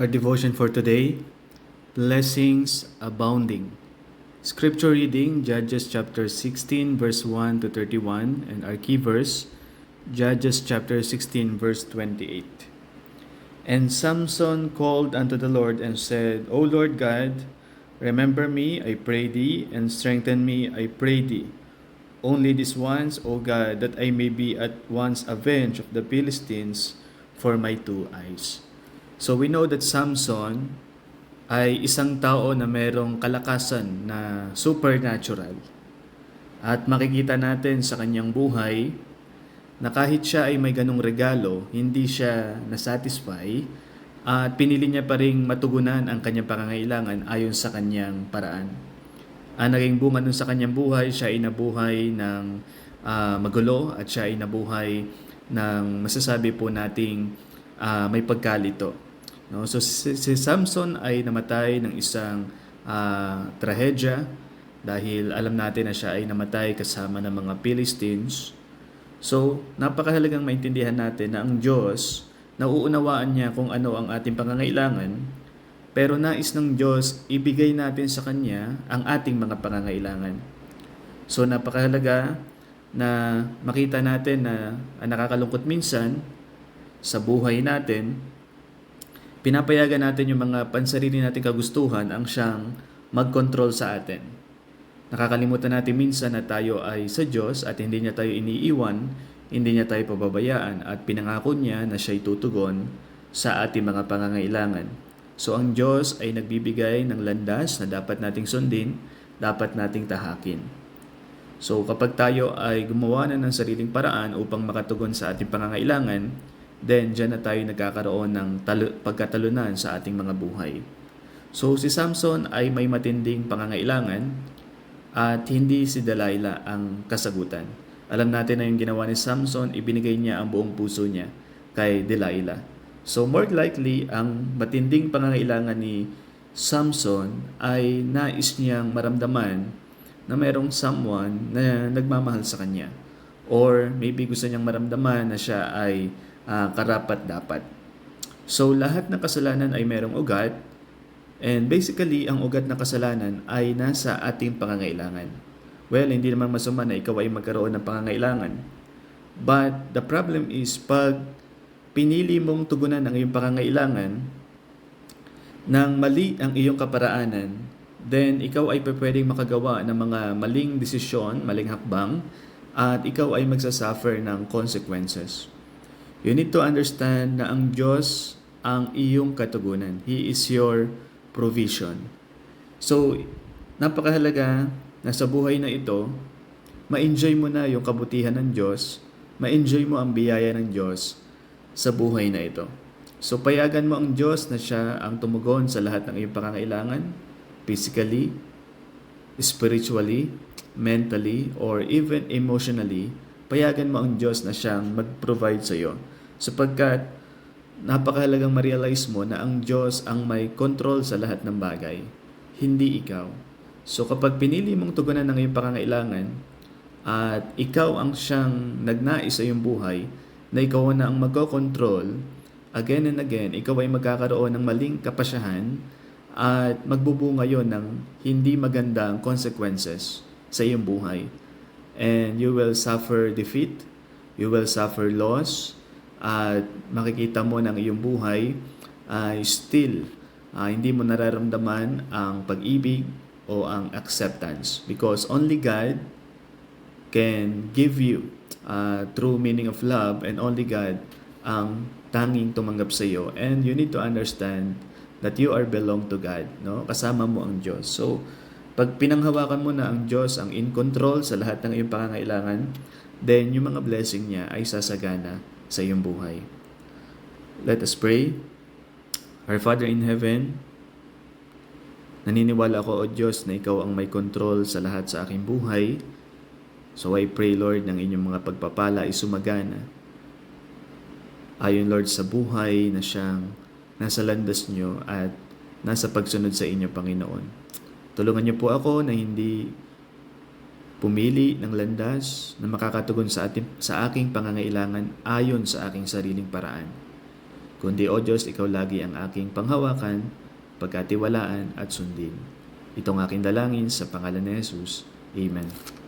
Our devotion for today, Blessings Abounding. Scripture reading, Judges chapter 16 verse 1 to 31, and our key verse, Judges chapter 16 verse 28. And Samson called unto the Lord and said, O Lord God, remember me, I pray thee, and strengthen me, I pray thee. Only this once, O God, that I may be at once avenged of the Philistines for my two eyes. So we know that Samson ay isang tao na merong kalakasan na supernatural. At makikita natin sa kanyang buhay na kahit siya ay may ganong regalo, hindi siya nasatisfy at pinili niya pa ring matugunan ang kanyang pangangailangan ayon sa kanyang paraan. Ang naging bunga nun sa kanyang buhay, siya ay nabuhay ng magulo at siya ay nabuhay ng masasabi po nating may pagkalito. No? So si Samson ay namatay ng isang trahedya dahil alam natin na siya ay namatay kasama ng mga Philistines. So napakahalagang maintindihan natin na ang Diyos, nauunawaan niya kung ano ang ating pangangailangan, pero nais ng Diyos ibigay natin sa Kanya ang ating mga pangangailangan. So napakahalaga na makita natin na nakakalungkot minsan sa buhay natin, pinapayagan natin yung mga pansarili nating kagustuhan ang siyang mag-control sa atin. Nakakalimutan natin minsan na tayo ay sa Diyos at hindi niya tayo iniiwan, hindi niya tayo pababayaan at pinangako niya na siya'y tutugon sa ating mga pangangailangan. So ang Diyos ay nagbibigay ng landas na dapat nating sundin, dapat nating tahakin. So kapag tayo ay gumawa na ng sariling paraan upang makatugon sa ating pangangailangan, then dyan na tayo nagkakaroon ng pagkatalunan sa ating mga buhay. So si Samson ay may matinding pangangailangan at hindi si Delilah ang kasagutan. Alam natin na yung ginawa ni Samson, ibinigay niya ang buong puso niya kay Delilah. So more likely, ang matinding pangangailangan ni Samson ay nais niyang maramdaman na mayroong someone na nagmamahal sa kanya. Or maybe gusto niyang maramdaman na siya ay karapat-dapat. So lahat ng kasalanan ay mayroong ugat, and basically ang ugat ng kasalanan ay nasa ating pangangailangan. Well, hindi naman masama na ikaw ay magkaroon ng pangangailangan. But the problem is pag pinili mong tugunan ang iyong pangangailangan nang mali ang iyong kaparaanan, then ikaw ay pwedeng makagawa ng mga maling desisyon, maling hakbang, at ikaw ay magsasuffer ng consequences. You need to understand na ang Diyos ang iyong katugunan. He is your provision. So, napakahalaga na sa buhay na ito, ma-enjoy mo na yung kabutihan ng Diyos, ma-enjoy mo ang biyaya ng Diyos sa buhay na ito. So, payagan mo ang Diyos na siya ang tumugon sa lahat ng iyong pangangailangan, physically, spiritually, mentally, or even emotionally. Payagan mo ang Diyos na siyang mag-provide sa iyo. Sapagkat napakahalagang ma-realize mo na ang Diyos ang may control sa lahat ng bagay, hindi ikaw. So kapag pinili mong tugunan ng iyong pangangailangan at ikaw ang siyang nagnais sa iyong buhay, na ikaw na ang mag-control, again and again, ikaw ay magkakaroon ng maling kapasyahan at magbubunga yon ng hindi magandang consequences sa iyong buhay. And you will suffer defeat, you will suffer loss, at makikita mo ng iyong buhay ay still hindi mo nararamdaman ang pag-ibig o ang acceptance, because only God can give you true meaning of love, and only God ang tanging tumanggap sa iyo. And you need to understand that you are belong to God, no? Kasama mo ang Diyos. So pag pinanghawakan mo na ang Diyos ang in control sa lahat ng iyong pangangailangan, then yung mga blessing niya ay sasagana sa iyong buhay. Let us pray. Our Father in heaven, naniniwala ako, O Diyos, na ikaw ang may control sa lahat sa aking buhay. So I pray, Lord, ng inyong mga pagpapala ay sumagana. Ayon, Lord, sa buhay na siyang nasa landas niyo at nasa pagsunod sa inyo, Panginoon. Tulungan niyo po ako na hindi pumili ng landas na makakatugon sa aking pangangailangan ayon sa aking sariling paraan. Kundi, O Diyos, Ikaw lagi ang aking panghawakan, pagkatiwalaan at sundin. Itong aking dalangin sa pangalan ni Jesus. Amen.